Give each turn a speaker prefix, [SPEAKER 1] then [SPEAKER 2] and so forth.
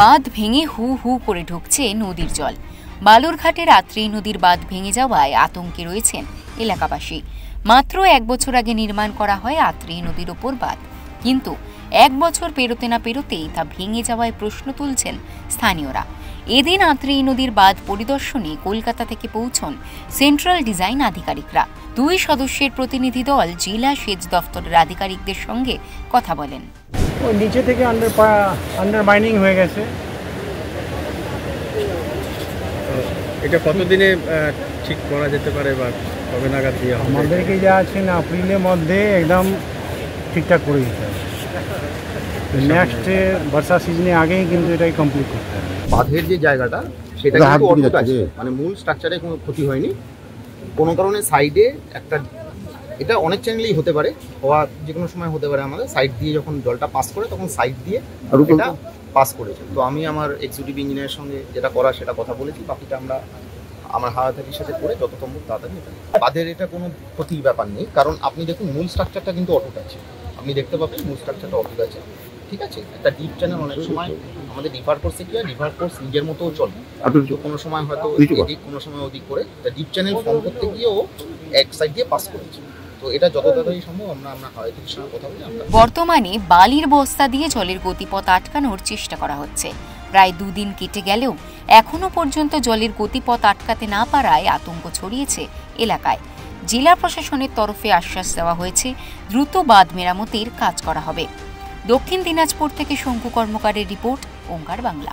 [SPEAKER 1] বাঁধ ভেঙে হু হু করে ঢুকছে নদীর জল। বালুরঘাটের আত্রেই নদীর বাঁধ ভেঙে যাওয়ায় আতঙ্কে রয়েছেন এলাকাবাসী। মাত্র 1 বছর আগে নির্মাণ করা হয় আত্রেই নদীর ওপর বাঁধ, কিন্তু 1 বছর পেরোতে না পেরোতেই তা ভেঙে যাওয়ায় প্রশ্ন তুলছেন স্থানীয়রা। এদিন আত্রেই নদীর বাঁধ পরিদর্শনে কলকাতা থেকে পৌঁছন সেন্ট্রাল ডিজাইন আধিকারিকরা। 2 সদস্যের প্রতিনিধি দল জেলা সেচ দফতরের আধিকারিকদের সঙ্গে কথা বলেন।
[SPEAKER 2] ওই নিচে থেকে আন্ডারমাইনিং হয়ে গেছে।
[SPEAKER 3] এটা কতদিনে ঠিক করা যেতে পারে বা কবে নাগাদ দিয়ে হবে?
[SPEAKER 2] আমাদেরকে যা আছে না, এপ্রিলের মধ্যে একদম ঠিকঠাক করে দিতে হবে। নেক্সট বর্ষা সিজনে আগেই কিন্তু এটাই কমপ্লিট করতে হবে।
[SPEAKER 4] বাঁধের যে জায়গাটা সেটা কিন্তু অটুট আছে, মানে মূল স্ট্রাকচারে কোনো ক্ষতি হয়নি। কোনো কারণে সাইডে একটা, এটা অনেক চ্যানেলেই হতে পারে, হওয়া যে কোনো সময় হতে পারে। আমাদের সাইড দিয়ে যখন জলটা পাস করে তখন সাইড দিয়ে এটা পাস করেছে। তো আমি আমার এক্সিকিউটিভ ইঞ্জিনিয়ারের সঙ্গে যেটা করা সেটা কথা বলেছি, বাকিটা আমরা আমার হাওয়াথাকির সাথে করে যত সম্ভব তাড়াতাড়ি এটা। বাঁধের এটা কোনো ক্ষতির ব্যাপার নেই, কারণ আপনি দেখুন মূল স্ট্রাকচারটা কিন্তু অটুট আছে। আপনি দেখতে পাবেন মূল স্ট্রাকচারটা অটুট আছে, ঠিক আছে। একটা ডিপ চ্যানেল অনেক সময় আমাদের রিভার কোর্সে কি হয়, রিভার কোর্স নিজের মতোও চলে, কোনো সময় হয়তো এদিক কোনো সময় ওদিক করে ডিপ চ্যানেল ফর্ম করতে গিয়েও এক সাইড দিয়ে পাস করেছে। তো এটা যত তাড়াতাড়ি সম্ভব আমরা হাওয়াথাকির সঙ্গে কথা বলি।
[SPEAKER 1] বর্তমানে বালির বস্তা দিয়ে জলের গতিপথ আটকানোর চেষ্টা করা হচ্ছে। প্রায় 2 দিন কেটে গেলেও এখনো পর্যন্ত জলের গতিপথ আটকাতে না পারায় আতঙ্ক ছড়িয়েছে এলাকায়। জেলা প্রশাসনের তরফে আশ্বাস দেওয়া হয়েছে দ্রুত বাঁধ মেরামতির কাজ করা হবে। দক্ষিণ দিনাজপুর থেকে শঙ্কু কর্মকারের রিপোর্ট, ওঙ্কার বাংলা।